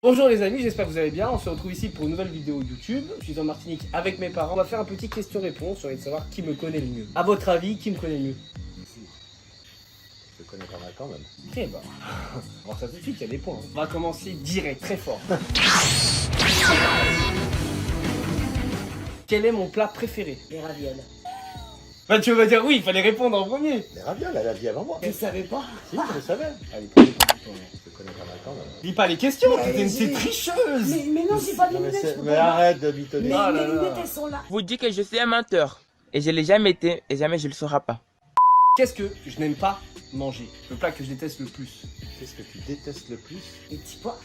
Bonjour les amis, j'espère que vous allez bien. On se retrouve ici pour une nouvelle vidéo YouTube. Je suis en Martinique avec mes parents. On va faire un petit question-réponse. J'ai envie de savoir qui me connaît le mieux. À votre avis, qui me connaît le mieux? Je connais pas mal quand même. Ok, bah, on va voir ça tout de suite, il y a des points. On va commencer direct, très fort. Quel est mon plat préféré? Les ravioles. Bah tu vas dire oui, il fallait répondre en premier. Les ravioles, elle a dit avant moi. Tu savais pas? Si, je le savais. Allez, premier point. Je connais pas mal quand même. Dis pas les questions, Mais t'es j'ai- tricheuse. Mais non, j'ai pas de Non, mais, lunettes, je peux mais pas. arrête de Mais mitonner. Ah là mes là. lunettes, elles sont là. Vous dites que je suis un menteur. Et je l'ai jamais été et jamais je le serai pas. Qu'est-ce que je n'aime pas manger? Le plat que je déteste le plus. Qu'est-ce que tu détestes le plus? Les petits pois.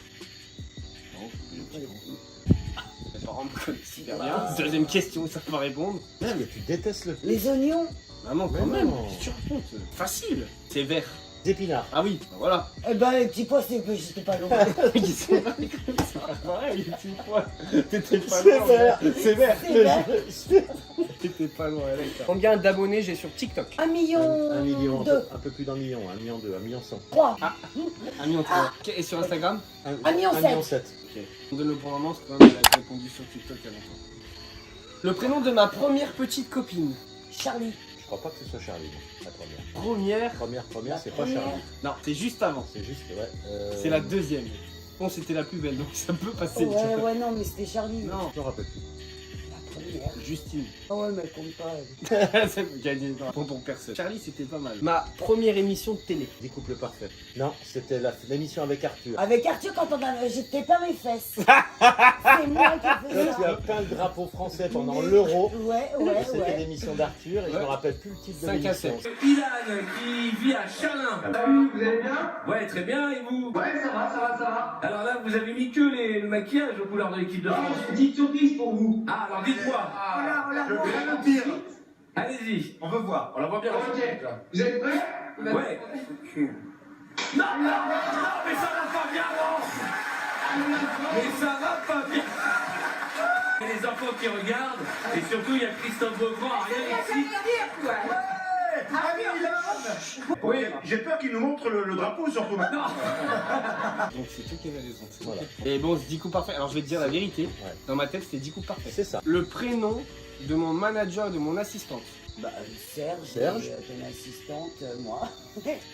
Mes parents me connaissent super bien. Deuxième question, ça va répondre. Qu'est-ce que tu détestes le plus? Les oignons. Maman, quand Mais même, non. qu'est-ce que tu racontes? Facile. C'est vert. Des épinards. Ah oui, bah voilà. Eh ben, les petits pois, j'étais pas loin. Ils sont pas pareil, les petits pois. T'étais pas C'est loin. vert. C'est vert. C'est vert. T'étais pas loin, Alex. Combien d'abonnés j'ai sur TikTok? 1 million. 1 million, Deux. un peu plus d'un million, 1 million 2, 1 million 100. 3. 1 million 3. Ok, et sur Instagram? 1 million 1 million 7. Ok. On donne le point maman, c'est quand même elle a répondu sur TikTok il y a longtemps. Le prénom de ma première petite copine. Charlie. Je crois pas que ce soit Charlie, la première. Première? C'est pas Charlie. Non, c'est juste avant. C'est juste, ouais. C'est la deuxième. Bon, c'était la plus belle, donc ça peut passer. Ouais, non, mais c'était Charlie. Non, Je me rappelle plus. La première. Justine. Ah ouais, mais elle compte pas. Elle. Ça peut gagner pour personne. Charlie, c'était pas mal. Ma première émission de télé. Des couples parfaits. Non, c'était l'émission avec Arthur. Avec Arthur, quand on a. J'étais pas mes fesses. C'est moi qui ai fait Là, tu as ça. peint le drapeau français pendant Mais- l'Euro. Ouais. C'était l'émission d'Arthur et je me rappelle plus le titre de 5 à l'émission. 7. Ilan qui vit à Chalin. Salut, vous allez bien? Ouais, très bien, et vous? Ouais, ça va. Alors là, vous avez mis que le maquillage aux couleurs de l'équipe de France. Petite surprise pour vous. Ah, alors dites-moi. Je vais rien vous dire. Allez-y. On veut voir. On la voit bien. Ok. Vous êtes prêts? Ouais. Non, mais ça va pas bien, non. Mais ça va pas bien. Il y a les enfants qui regardent, et surtout, il y a Christophe Beaugrand, rien ici. Oui, j'ai peur qu'il nous montre le drapeau surtout maintenant. Donc c'est toi qui avais raison. c'est Voilà. ok. Et bon, c'est 10 coups parfaits. Alors je vais te dire la vérité. Ouais. Dans ma tête, c'était 10 coups parfaits. C'est ça. Le prénom de mon manager et de mon assistante. Bah, Serge. Serge. Ton assistante, moi.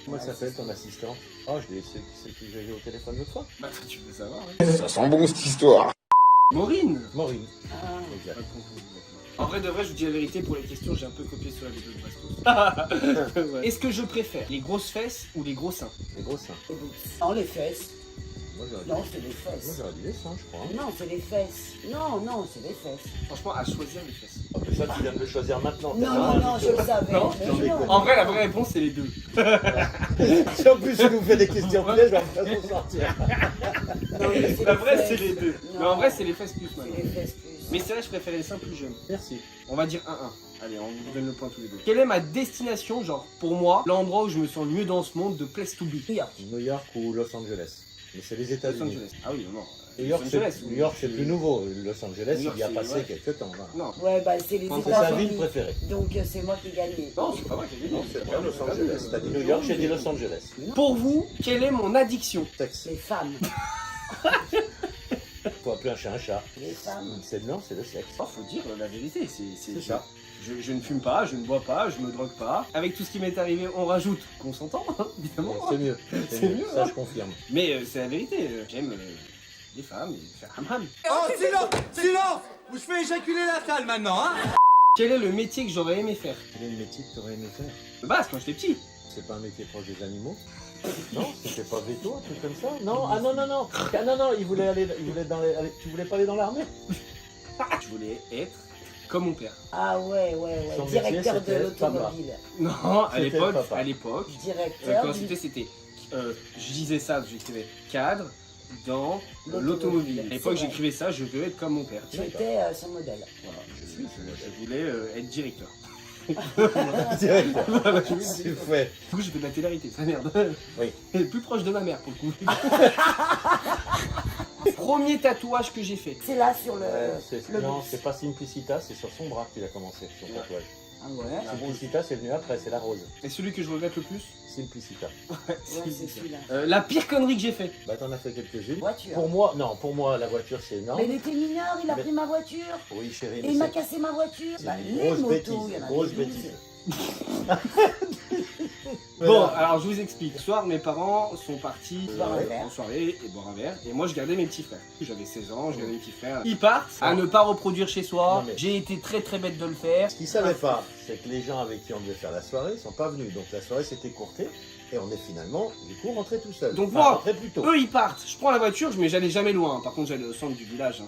Comment s'appelle ton assistante? Oh, je l'ai, c'est qui j'ai eu au téléphone l'autre fois. Bah tu veux savoir. Hein. Ça sent bon cette histoire. Maureen. Maureen. Ah. Exact. En vrai de vrai, je vous dis la vérité, pour les questions, j'ai un peu copié sur la vidéo de Bastos. Ouais. Est-ce que je préfère les grosses fesses ou les gros seins? Les gros seins. Non, les fesses. Moi j'aurais dit, Non, c'est les moi, fesses. j'aurais dit les seins, je crois. Hein. Non, c'est les fesses. Non, c'est les fesses. Franchement, à choisir les fesses. Oh, mais ça, tu viens de le choisir maintenant. t'as Non, vraiment un je tuto. le savais. Non, Mais j'en ai non. compris. En vrai, la vraie réponse, c'est les deux. Si en plus il nous fait des questions pièges, on va pas s'en sortir. Non, mais c'est La les vraie, fesses. c'est les deux. Non. Mais en vrai, c'est les fesses plus C'est maintenant. les fesses plus. Mais c'est vrai, je préférais les seins plus jeunes. Merci. On va dire 1-1. Allez, on vous donne le point tous les deux. Quelle est ma destination, genre, pour moi, l'endroit où je me sens le mieux dans ce monde de place to be? New York. New York ou Los Angeles. Mais c'est les Los États-Unis. Angeles. Ah oui, non. New York, Los Angeles, New York, c'est plus nouveau. Los Angeles, New York, il y a c'est- passé ouais. quelques temps. Voilà. Non. Ouais, bah c'est les Non, C'est sa ville États-Unis. préférée. Donc c'est moi qui ai gagné. Non, c'est pas moi qui ai gagné. C'est pas Los Angeles. T'as dit New York, j'ai dit Los Angeles. Pour vous, quelle est mon addiction? Sexe. Les femmes. Faut appeler un chat un chat. Les femmes. C'est non, c'est le sexe. Oh, faut dire la vérité, c'est ça. Je ne fume pas, je ne bois pas, je me drogue pas. Avec tout ce qui m'est arrivé, on rajoute qu'on s'entend, hein, évidemment. C'est mieux. C'est mieux, Ça, hein. je confirme. Mais c'est la vérité, j'aime les femmes et faire ham-ham. Oh, silence Ou je fais éjaculer la salle maintenant, hein. Quel est le métier que j'aurais aimé faire? Quel est le métier que tu aurais aimé faire? De base, quand j'étais petit. C'est pas un métier proche des animaux? Non, c'était pas veto, un truc comme ça? Non, ah non, non, non. Ah non, non, il voulait dans les. Tu voulais pas aller dans l'armée? Je voulais être comme mon père. Ah ouais. Son métier, Directeur de c'était l'automobile. Non, à C'était l'époque, papa. Directeur quand du- c'était, je disais ça, j'écrivais cadre dans l'automobile. À l'époque, C'est vrai. j'écrivais ça, je veux être comme mon père. Tu étais son modèle. Voilà, je voulais être directeur. Directeur. Voilà, je voulais être C'est directeur. fait. Du coup, j'ai fait de la télé-réalité, ça merde. Oui. Et plus proche de ma mère pour le coup. Premier tatouage que j'ai fait. C'est là sur le. Non, c'est pas Simplicita, c'est sur son bras qu'il a commencé, son tatouage. Ah ouais. Simplicita, c'est venu après, c'est la rose. Et celui que je regrette le plus, Simplicita. Ouais, c'est celui-là. La pire connerie que j'ai fait. Bah t'en as fait quelques-unes. Voiture. Pour moi, la voiture c'est énorme. Mais il était mineur, il a Mais- pris ma voiture. Oui, chérie. Et mais il m'a c'est- cassé ma voiture. c'est Bah, une les grosse motos, bêtise. il y en a Grosse des bêtise. Bon, alors je vous explique. Ce soir, mes parents sont partis Boire un verre. en soirée et boire un verre. Et moi, je gardais mes petits frères. J'avais 16 ans, je gardais mes petits frères. Ils partent à ne pas reproduire chez soi. Non, mais- J'ai été très très bête de le faire. Ce qu'ils savaient pas, c'est que les gens avec qui on devait faire la soirée sont pas venus. Donc la soirée s'est écourtée et on est finalement, du coup, rentré tout seul. Donc Enfin, moi, rentré plus tôt. Eux, ils partent. Je prends la voiture, mais j'allais jamais loin. Par contre, j'allais au centre du village.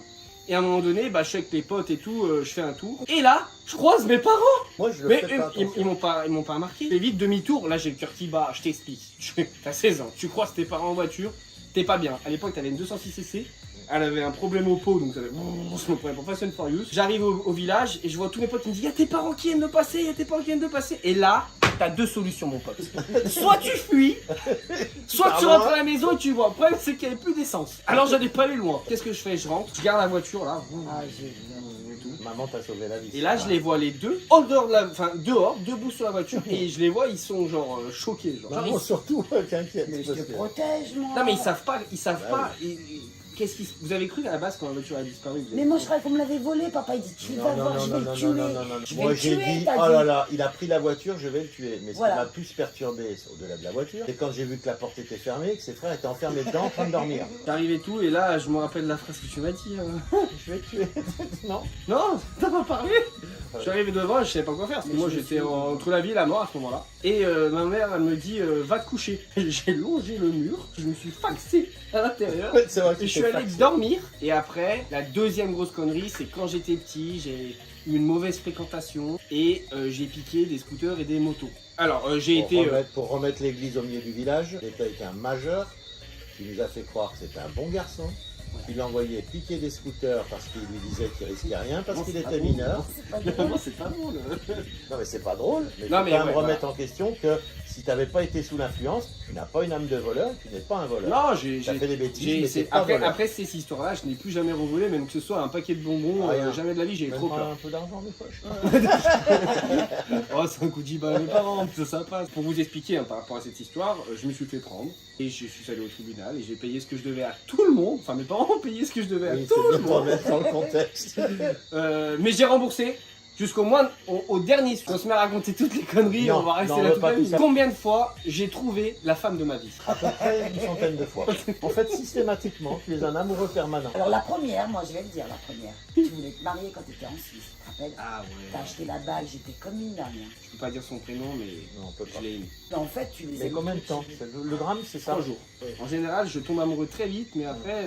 Et à un moment donné, bah, je suis avec les potes et tout, je fais un tour. Et là, je croise mes parents. Moi, je le Mais fais eux, pas. ils attention. m'ont pas remarqué. Je fais vite demi-tour. Là, j'ai le cœur qui bat. Je t'explique. T'as 16 ans. Tu croises tes parents en voiture. T'es pas bien. À l'époque, t'avais une 206 cc. Elle avait un problème au pot, donc ça avait... Je me prenais pour Fast and Furious. J'arrive au village et je vois tous mes potes qui me disent: y'a tes parents qui viennent de passer, y'a tes parents qui viennent de passer. Et là, t'as deux solutions, mon pote. Soit tu fuis, soit tu rentres à la maison et tu vois. Le problème, c'est qu'il n'y avait plus d'essence. Alors, j'allais pas aller loin. Qu'est-ce que je fais? Je rentre, je garde la voiture là. Ah, j'ai vu. Maman t'a sauvé la vie. Et là, je les vois les deux, en dehors de la... enfin, dehors, debout sur la voiture. Et je les vois, ils sont genre choqués. Genre, Maman, surtout, t'inquiète. Mais je parce te que- protège, moi. Non mais ils savent pas, Bah pas. Qu'est-ce qui vous avez cru à la base quand la voiture a disparu? Mais moi, je croyais qu'on me l'avait volé. Papa, il dit: tu vas voir, je vais le tuer. Je vais Moi le j'ai tuer, dit, t'as oh dit. là là, il a pris la voiture, je vais le tuer. Mais ce Voilà. qui m'a plus perturbé, au-delà de la voiture, c'est quand j'ai vu que la porte était fermée, que ses frères étaient enfermés dedans en train de dormir. T'arrives et tout, et là je me rappelle la phrase que tu m'as dit. Je vais le tuer. Non. Non, t'as pas parlé. Je suis arrivé devant et je savais pas quoi faire. Parce que Mais moi je me j'étais suis- entre la vie et la mort à ce moment-là. Et ma mère elle me dit va te coucher. Et j'ai longé le mur, je me suis faxé à l'intérieur. C'est vrai que Et je suis allé dormir. Et après, la deuxième grosse connerie, c'est quand j'étais petit, j'ai eu une mauvaise fréquentation et j'ai piqué des scooters et des motos. Alors j'ai été. Pour remettre l'église au milieu du village, j'étais avec un majeur qui nous a fait croire que c'était un bon garçon. Il l'envoyait piquer des scooters parce qu'il lui disait qu'il risquait rien parce Non, qu'il c'est pas était bon. mineur. C'est pas drôle. Non, c'est pas drôle. Non mais c'est pas drôle, mais il Non, faut mais quand même ouais, remettre en question que si t'avais pas été sous l'influence, tu n'as pas une âme de voleur, tu n'es pas un voleur. Non, j'ai. T'as fait des bêtises, mais c'est pas Après, voleur. après ces histoires-là, je n'ai plus jamais revolé, même que ce soit un paquet de bonbons, Rien. jamais de la vie, j'ai eu Même trop pas peur. un peu d'argent des poches. Oh, c'est un coup de 10 balles à mes parents, ça passe. Pour vous expliquer par rapport à cette histoire, je me suis fait prendre et je suis allé au tribunal et j'ai payé ce que je devais à tout le monde. Enfin, mes parents ont payé ce que je devais à Oui, tout c'est le bien pour monde. mettre dans le contexte. Mais j'ai remboursé. Jusqu'au moins, au dernier, on se met à raconter toutes les conneries, Non, on va rester non, là on toute veut pas la vie. tout ça. Combien de fois j'ai trouvé la femme de ma vie? À peu près une centaine de fois. En fait, systématiquement, tu es un amoureux permanent. Alors, la première, moi, je vais le dire, la première. Tu voulais te marier quand tu étais en Suisse, tu te rappelles? Ah T'as ouais. acheté la bague, j'étais comme une dingue. Hein. Je peux pas dire son prénom, mais Non, on peut pas. je l'ai aimé. Mais en fait, tu les Mais aimes combien de tous. temps Le drame, c'est ça. 3 jours. En général, je tombe amoureux très vite, mais après,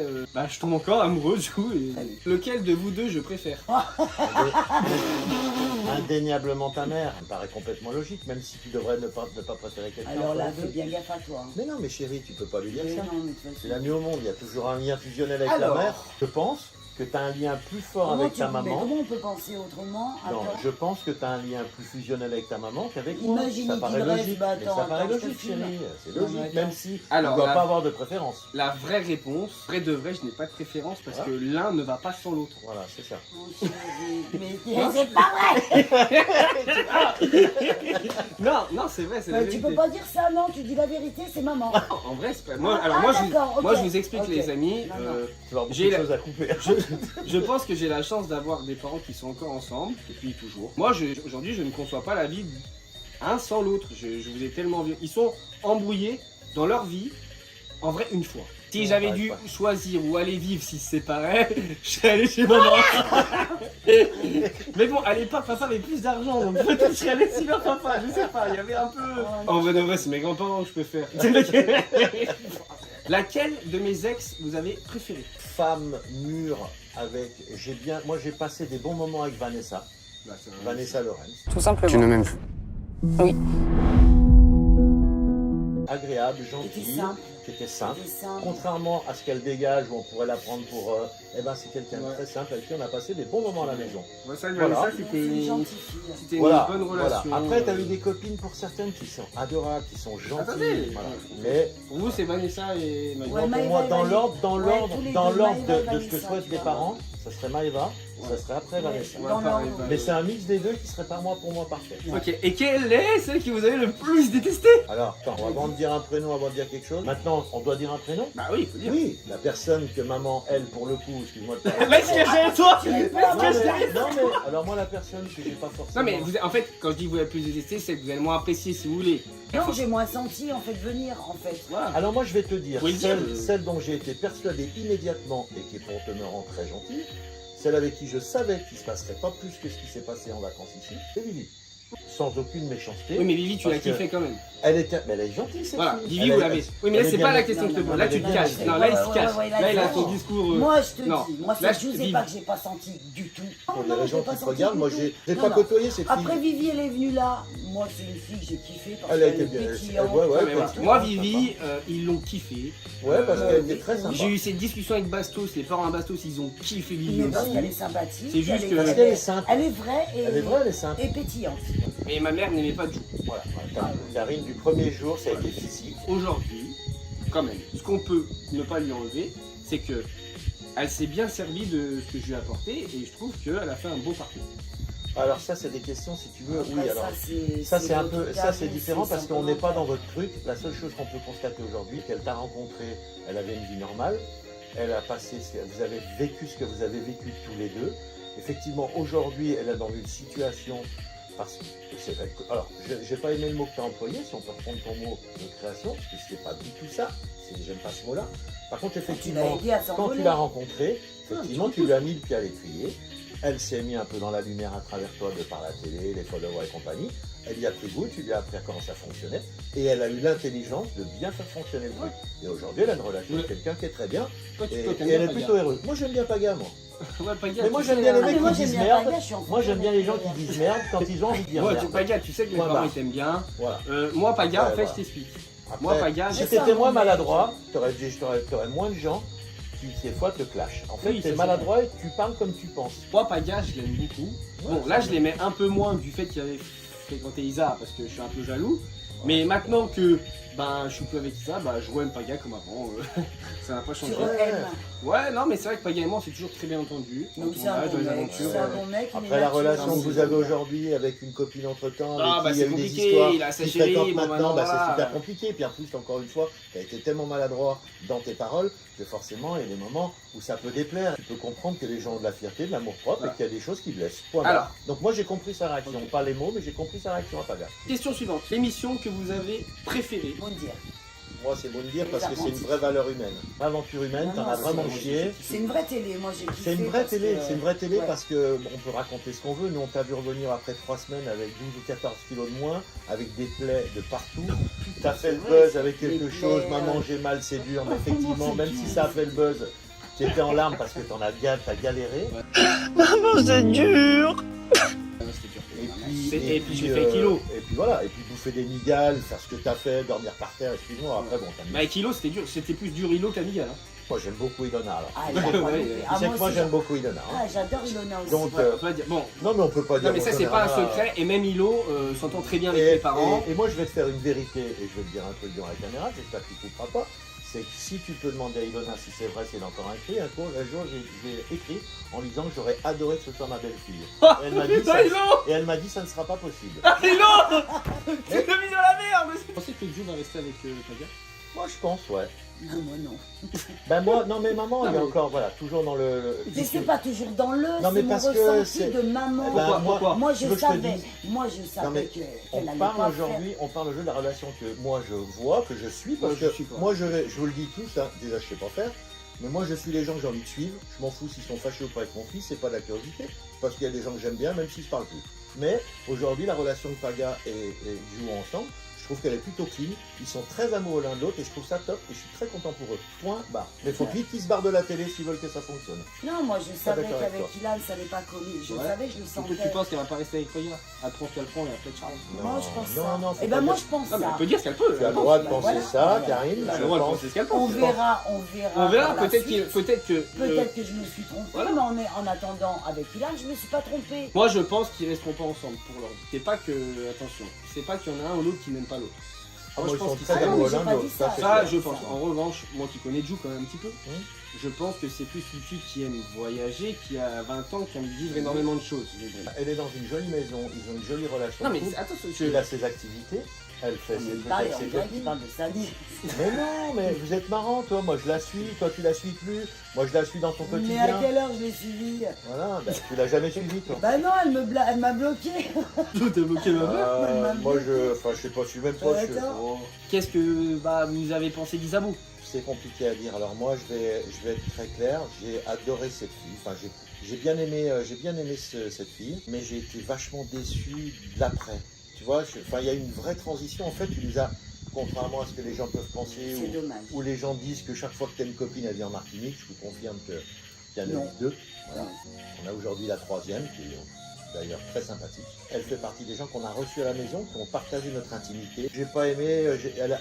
je tombe encore amoureux du coup. Et... Lequel de vous deux je préfère? Indéniablement ta mère. Ça me paraît complètement logique, même si tu devrais ne pas préférer quelqu'un. Alors là, entre les fais deux. bien gaffe à toi. Hein. Mais non, mais chérie, tu peux pas lui dire Mais ça. non, mais de toute C'est façon- la mieux au monde, il y a toujours un lien fusionnel avec Alors. la mère. Je pense que tu as un lien plus fort Comment avec tu- ta mais maman. comment on peut penser autrement? Non, Attends. je pense que tu as un lien plus fusionnel avec ta maman qu'avec moi. Imagine Ça qu'il paraît rêve, logique. bah Mais attends, ça paraît attends, je te logique, filme. chérie. C'est Non, mais logique, attends. même si Alors, tu ne dois la- pas avoir de préférence. La vraie réponse, vrai de vrai, je n'ai pas de préférence parce Voilà. que l'un ne va pas sans l'autre. Voilà, c'est ça. Mon chéri, mais c'est pas vrai! Non, c'est vrai, c'est la Tu vérité. peux pas dire ça, non, tu dis la vérité, c'est maman. En vrai, c'est pas. Moi, Ah, alors d'accord, ok. moi, je vous explique, Ok. les amis. Non, non. Tu vas avoir beaucoup J'ai de la- choses à couper. Je pense que j'ai la chance d'avoir des parents qui sont encore ensemble depuis toujours. Moi, aujourd'hui, je ne conçois pas la vie un sans l'autre. Je vous ai tellement vu. Ils sont embrouillés dans leur vie, en vrai, une fois. Si Non, j'avais pareil, dû pas. choisir ou aller vivre s'ils se séparaient, je serais allé chez maman. Mais bon, à l'époque, papa avait plus d'argent, donc peut-être je serais allé chez leur papa, je sais pas, il y avait un peu... En vrai de vrai, c'est mes grands-parents que je préfère. Laquelle de mes ex vous avez préféré? Femme mûre avec. Moi, j'ai passé des bons moments avec Vanessa. Bah, c'est un- Vanessa Lorenz. Tout simplement. m'aimes Agréable, C'était gentille, simple. qui était simple. C'était simple. Contrairement à ce qu'elle dégage, où on pourrait la prendre pour. C'est quelqu'un de Ouais. très simple avec qui on a passé des bons moments à la maison. Ouais, ça, Voilà. ça, C'est c'était une une, gentille fille. c'était Voilà, une bonne voilà. relation. Après, tu as eu des copines pour certaines qui sont adorables, qui sont gentilles. Attendez. Voilà. Mais Pour vous, c'est Vanessa et Maïva. Ouais, pour Maëva moi, et dans Vanessa. l'ordre Ouais, tous les deux, de ce que Maëva et souhaitent Vanessa, les tu parents, ça serait Maëva, ça serait après Vanessa. Ouais, Dans pareil, l'ordre. pareil. Mais c'est un mix des deux qui serait pour moi parfait. Ok, et quelle est celle que vous avez le plus détestée? Alors, attends, avant de dire un prénom, avant de dire quelque chose, maintenant, on doit dire un prénom? Bah oui, il faut dire. Oui, la personne que maman, elle, pour le coup, excuse-moi de parler. Laisse cacher toi. Tu réponds, Non, moi, mais, non, mais, alors moi, la personne que j'ai pas forcément... Non mais vous, en fait, quand je dis vous avez plus détesté, c'est que vous avez le moins apprécié si vous voulez. Non, j'ai moins senti en fait venir en fait. Voilà. Alors moi, je vais te dire, Faut le dire. celle dont j'ai été persuadé immédiatement et qui est pour demeurant très gentille, celle avec qui je savais qu'il se passerait pas plus que ce qui s'est passé en vacances ici, c'est Vivi. Sans aucune méchanceté. Oui mais Vivi tu l'as Parce que kiffé quand même. Elle était, mais elle est gentille, cette Voilà, fille. Vivi vous l'avez. Oui mais là elle est c'est bien- pas la question que je te non, pose. non, Là tu elle te est caches. bien- Non là il se Ouais, cache. ouais, Là il a non. son discours. Moi je te non. dis, moi Là, je vous ai Vivi. pas que j'ai pas senti du tout. Pour Non, les je gens l'ai pas qui te senti regardent, du moi tout. j'ai Non, pas non. côtoyé cette fille. Après Vivi elle est venue là, moi c'est une fille que j'ai kiffé parce Elle a qu'elle été est bien. pétillante. Ouais, ouais, Ah, mais voilà. sympa. Moi Vivi, ils l'ont kiffé. Ouais, parce qu'elle était très sympa. J'ai eu cette discussion avec Bastos, les parents à Bastos, ils ont kiffé Vivi Mais parce aussi. qu'elle est sympathique. C'est juste que- Parce qu'elle est simple. Elle est vraie et, Elle est vraie, elle est simple. et pétillante. Mais ma mère n'aimait pas Jou. Voilà, Karine, du premier jour, ça a été physique. Aujourd'hui, quand même, ce qu'on peut ne pas lui enlever, c'est que elle s'est bien servie de ce que je lui ai apporté et je trouve qu'elle a fait un beau parcours. Alors ça, c'est des questions, si tu veux. Après, Oui, alors ça c'est un peu, votre ça c'est cas, différent parce qu'on n'est pas simplement dans votre truc. La seule chose qu'on peut constater aujourd'hui, qu'elle t'a rencontré, elle avait une vie normale, elle a passé, vous avez vécu ce que vous avez vécu tous les deux. Effectivement, aujourd'hui, elle est dans une situation parce que alors, j'ai pas aimé le mot que tu as employé, si on peut reprendre ton mot de création, parce que c'était pas du tout ça. J'aime pas ce mot-là. Par contre, Tu l'as effectivement, aidé à quand s'envoler. tu l'as rencontrée, effectivement, tu lui as mis le pied à l'étrier. Elle s'est mise un peu dans la lumière à travers toi, de par la télé, les followers et compagnie. Elle y a pris goût, tu lui as appris comment ça fonctionnait. Et elle a eu l'intelligence de bien faire fonctionner le truc. Et aujourd'hui, elle a une relation avec quelqu'un qui est très bien. Toi, Et, toi, t'aimes et bien elle est Paga. plutôt heureuse. Moi, j'aime bien Paga, moi. Ouais, Paga, Mais moi, tu j'aime sais, bien les Ah, mecs mais moi, qui j'aime disent bien merde. Paga, je suis en Moi, j'aime bien les gens confiance. qui disent merde quand ils ont envie de dire Moi, merde. Paga, tu sais que mes Point parents barre. ils t'aiment bien. Voilà. Moi, Paga, Ouais, en fait, voilà. je t'explique. Après, Moi, Paga, si c'est t'étais un moins bon mec. maladroit, t'aurais moins de gens qui, des fois, te clashent. En fait, Oui, ça, t'es c'est maladroit et tu parles comme tu penses. moi, Paga, je l'aime beaucoup. Bon, Ouais, là, ça je l'aimais un peu moins du fait qu'il avait fréquenté Isa parce que je suis un peu jaloux. Mais maintenant que ben, je suis plus avec Isa, bah, je aime Paga comme avant. Ça n'a pas Tu changé. re-aimes. Ouais, non, mais c'est vrai que Paga et moi, c'est toujours très bien entendu. En Donc c'est un tournage, dans bon les mec. aventures. C'est un bon mec. il est Après la naturel. relation que c'est vous avez bien. aujourd'hui avec une copine entre-temps, Ah, avec bah, qui il y a c'est eu des compliqué, histoires, il a sa qui chérie, fréquentent bon, maintenant, maintenant, c'est voilà. super compliqué. Puis en plus, encore une fois, tu as été tellement maladroit dans tes paroles que forcément, il y a des moments où ça peut déplaire. Tu peux comprendre que les gens ont de la fierté, de l'amour propre Voilà. et qu'il y a des choses qui blessent. Point Alors. barre. Donc moi, j'ai compris sa réaction. Ok. Pas les mots, mais j'ai compris sa réaction à Paga. Question suivante. L'émission que vous avez préférée. Bon dire. Moi, c'est bon de dire Les parce que c'est une apprentis. vraie valeur humaine. L'aventure humaine, Non, t'en non, as c'est vraiment vrai. chié. C'est une vraie télé. Moi j'ai kiffé. C'est une vraie parce télé, que- c'est une vraie télé Ouais. parce que bon, on peut raconter ce qu'on veut. Nous, on t'a vu revenir après 3 semaines avec 12 ou 14 kilos de moins, avec des plaies de partout. T'as fait le vrai, buzz avec quelque des chose. plaies, Maman, j'ai mal, c'est dur. Mais Maman, effectivement, c'est même dur. si ça a fait le buzz, t'étais en larmes parce que t'as galéré. C'est dur. Et puis, j'ai fait kilo. Et puis voilà, et puis bouffer des migales, faire ce que t'as fait, dormir par terre, excuse-moi. Après, bon, t'as mis. Bah, avec Kilo, c'était dur. C'était plus dur Ilo qu'Amigal. Hein. Moi, j'aime beaucoup Ilona alors. Ah, Ouais, ouais. ah, Tu sais que moi, aussi, j'aime beaucoup Ilona. hein. Ah, j'adore Ilona aussi. Donc, Ouais, on peut pas dire. Bon, non, mais on peut pas dire. non, mais ça, bon, c'est pas un Ilona, secret. Et même Ilo s'entend très bien avec les parents. Et moi, je vais te faire une vérité, et je vais te dire un truc devant la caméra, j'espère que tu ne couperas pas. C'est que si tu peux demander à Ilona si c'est vrai, c'est encore écrit, un jour, j'ai écrit en lui disant que j'aurais adoré que ce soit ma belle-fille. Et elle m'a dit, Putain, Ilo ça ne sera pas possible. Ah, Ilo Tu l'as mis dans la merde. Vous pensez que Jou va rester avec Paga? Moi, je pense, ouais. Non, moi non. Ben moi, non mais maman, Non, il est mais- encore, voilà, toujours dans le... Mais c'est pas toujours dans le. Non, mais C'est mon parce que ressenti c'est- de maman. Ben, Pourquoi Pourquoi Moi Tu je veux que je te savais. dise Moi je Non, savais mais qu'elle On allait parle pas aujourd'hui, on parle aujourd'hui de la relation que moi je vois, que je suis, parce Moi, je que suis pas. moi je vous le dis tous, hein, déjà je sais pas faire, mais moi je suis les gens que j'ai envie de suivre, je m'en fous s'ils sont fâchés ou pas avec mon fils, c'est pas de la curiosité, parce qu'il y a des gens que j'aime bien, même s'ils se parlent plus. Mais aujourd'hui la relation de Paga et Jou ensemble, je trouve qu'elle est plutôt clean, ils sont très amoureux l'un de l'autre et je trouve ça top et je suis très content pour eux. Point barre. Mais il faut vite qu'ils se barrent de la télé s'ils veulent que ça fonctionne. Non, moi je savais d'accord avec qu'avec Ilan ça n'allait pas coller. Je Ouais. savais, je le Surtout sentais. que tu penses qu'elle va pas rester avec Paga. Elle prend ce qu'elle prend et après Charles. Moi je pense non, ça. non, faut Et pas ben moi dire- je pense Non, mais ça. elle peut dire ce qu'elle peut. Tu as elle le droit de bah, penser voilà. ça, Karine, Elle a je le droit de pense. penser ce qu'elle On pense. verra, on On verra, par la peut-être suite. que. Peut-être que je me suis trompée, Voilà. mais en attendant, avec Ilan, je me suis pas trompée. Moi, je pense qu'ils resteront pas ensemble pour leur vie. C'est pas que. Attention. C'est pas qu'il y en a un ou l'autre qui n'aime pas l'autre. Ah, Moi, moi, je ils pense sont qu'ils très Ah non, mais amoureux j'ai l'un pas de dit l'autre, ça. c'est Ça, clair. je pense. En revanche, moi qui connais Jou quand même un petit peu, Je pense que c'est plus une fille qui aime voyager, qui a 20 ans, qui aime vivre énormément de choses. Elle est dans une jolie maison, ils ont une jolie relation. Non mais couple. attends, Il a ses activités, elle fait ses Il trucs parle, avec on ses dirait copines. qu'il parle de sa vie. Mais non, mais vous êtes marrant, toi. Moi, je la suis. Toi, tu la suis plus. Moi, je la suis dans ton Mais quotidien. à quelle heure je l'ai suivi? Voilà, ben, tu l'as jamais suivi, toi. Bah non, elle m'a bloqué. T'as moqué ma mère. Moi, je sais pas, je suis même pas sûr. Attends. Oh, Qu'est-ce que vous avez pensé d'Isabeau? c'est compliqué à dire. Alors moi, je vais être très clair. J'ai adoré cette fille. Enfin, j'ai bien aimé cette fille, mais j'ai été vachement déçu de l'après. Tu vois, enfin, il y a une vraie transition. En fait, tu nous as, contrairement à ce que les gens peuvent penser, C'est dommage. où les gens disent que chaque fois que tu as une copine, elle vient en Martinique, je vous confirme qu'il y en a Non. eu 2. Voilà. On a aujourd'hui la 3e, qui est d'ailleurs très sympathique. Elle fait partie des gens qu'on a reçus à la maison, qui ont partagé notre intimité. J'ai pas aimé,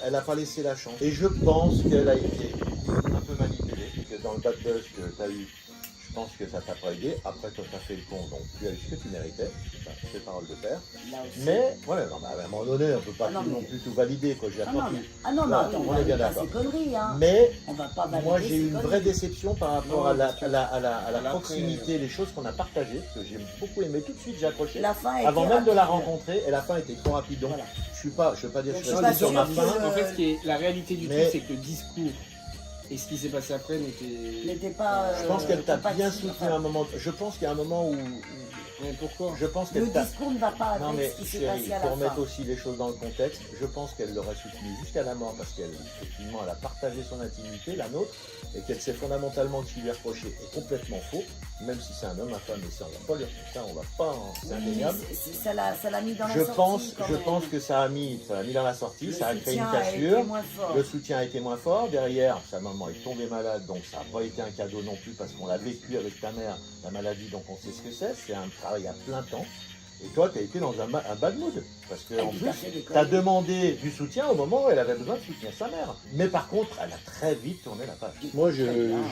elle a pas laissé la chance. Et je pense qu'elle a été un peu manipulée, que dans le bad buzz que tu as eu, je pense que ça t'a pas aidé. Après, toi, tu as fait le con, donc tu as eu ce que tu méritais. Enfin, c'est parole de père. Là aussi. Mais, voilà, non, mais à un moment donné, on peut pas Ah non, tout non mais- plus tout valider, quoi. J'ai Ah non, appris. mais Non, attends, on on est va bien pas d'accord. ces conneries, hein. Mais, On va pas valider moi, j'ai ces eu une conneries. vraie déception par rapport Non, à la parce que- proximité, les choses qu'on a partagées, que j'ai beaucoup aimé. Tout de suite, j'ai accroché. La fin a Avant été même de la rapide. rencontrer, et la fin était trop rapide. Donc, Voilà. je veux pas dire que je suis Donc, resté je sur suis ma pas fin. sûre que- En fait, la réalité du Mais- truc, c'est que le discours et ce qui s'est passé après n'était. N'était pas. Je pense qu'elle t'a bien compatible. soutenu à un moment. Je pense qu'il y a un moment où. Mais pourquoi? Je pense Le qu'elle t'a. discours ne va pas Non avec mais ce qui s'est chérie, passé à pour la remettre fin. aussi les choses dans le contexte, je pense qu'elle l'aurait soutenu jusqu'à la mort parce qu'elle, effectivement, elle a partagé son intimité, la nôtre, et qu'elle sait fondamentalement que ce qui lui est reproché est complètement faux, même si c'est un homme, un femme, et ça on va pas lui ça, on va pas, c'est Oui, indéniable. mais ça l'a mis dans la Je sortie. pense, quand je même. pense que ça a mis dans la sortie, Le ça a créé une soutien a été cassure. moins fort. Le soutien a été moins fort. Derrière, sa maman est tombée malade, donc ça n'a pas été un cadeau non plus parce qu'on l'a vécu avec ta mère, la maladie, donc on sait ce que c'est. C'est un travail à plein temps. Et toi, tu as été dans un bad mood. Parce Et qu'en puis, plus, t'as fait des tu as conneries. demandé du soutien au moment où elle avait besoin de soutenir sa mère. Mais par contre, elle a très vite tourné la page. Moi, j'ai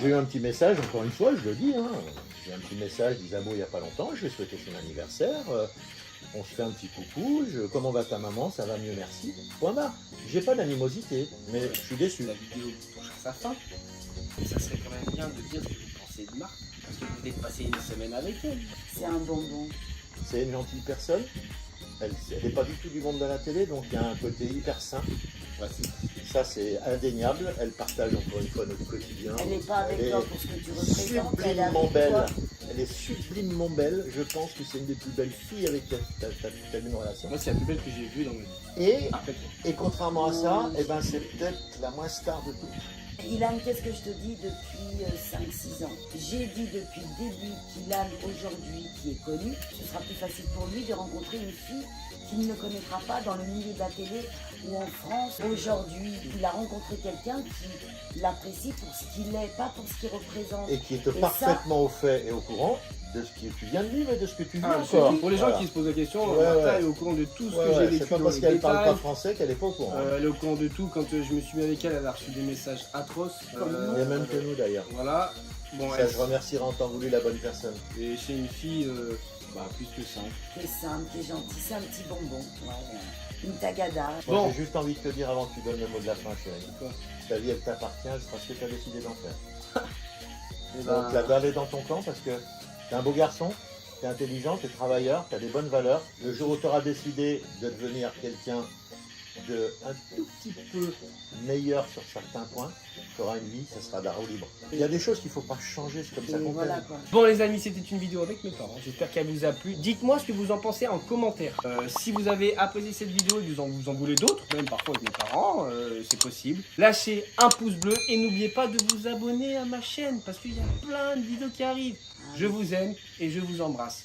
eu un petit message, encore une fois, je le dis. Hein, j'ai un petit message d'Isabeau il n'y a pas longtemps. Je lui ai souhaité son anniversaire. On se fait un petit coucou. Comment va ta maman? Ça va mieux, merci. Point barre. J'ai pas d'animosité, mais je suis déçu. La vidéo touche à sa fin. Et ça serait quand même bien de dire ce que vous pensez de Marc. Parce que vous êtes passé une semaine avec elle. C'est un bonbon. C'est une gentille personne. Elle n'est pas du tout du monde de la télé, donc il y a un côté hyper sain. Ça, c'est indéniable. Elle partage encore une fois notre quotidien. Elle n'est pas avec Elle toi est pour ce que tu représentes. Elle est sublimement avec belle. toi. Elle est sublimement belle. Je pense que c'est une des plus belles filles avec qui tu as eu une relation. Moi, c'est la plus belle que j'ai vue dans ma vie. Et, Après toi. et contrairement à ça, eh ben, c'est peut-être la moins star de toutes. Ilan, qu'est-ce que je te dis depuis 5-6 ans? J'ai dit depuis le début qu'Ilan, aujourd'hui, qui est connu, ce sera plus facile pour lui de rencontrer une fille qu'il ne connaîtra pas dans le milieu de la télé ou en France. Aujourd'hui, il a rencontré quelqu'un qui l'apprécie pour ce qu'il est, pas pour ce qu'il représente. Et qui est ça- parfaitement au fait et au courant de ce que tu viens de vivre et de ce que tu vis Ah, encore. pour les gens Voilà. qui se posent la question, Ouais, Martha ouais. est au courant de tout ce Ouais, que j'ai ouais, vécu c'est pas dans parce les qu'elle parle pas détails. français qu'elle est pas au courant. Elle est au courant de tout. Quand je me suis mis avec elle, elle a reçu des messages atroces. Il y a même que nous d'ailleurs. Voilà. Bon, Ça, je remercierai en temps voulu la bonne personne. et c'est une fille plus que simple. T'es simple, t'es gentil, c'est un petit bonbon. Ouais, une tagada. Moi, Bon. j'ai juste envie de te dire avant que tu donnes le mot de la fin, chérie. Quoi. Ta vie, elle t'appartient, c'est parce que tu as décidé d'en faire. Et Donc la balle est dans ton camp parce que t'es un beau garçon, t'es intelligent, t'es travailleur, t'as des bonnes valeurs. Le jour où tu auras décidé de devenir quelqu'un de un tout petit peu meilleur sur certains points, tu auras une vie, ça sera de la roue libre. Il y a des choses qu'il ne faut pas changer, c'est comme Et ça qu'on voilà fait. quoi. Bon les amis, c'était une vidéo avec mes parents, j'espère qu'elle vous a plu. Dites-moi ce que vous en pensez en commentaire. Si vous avez apprécié cette vidéo et que vous en voulez d'autres, même parfois avec mes parents, c'est possible. Lâchez un pouce bleu et n'oubliez pas de vous abonner à ma chaîne parce qu'il y a plein de vidéos qui arrivent. Je vous aime et je vous embrasse.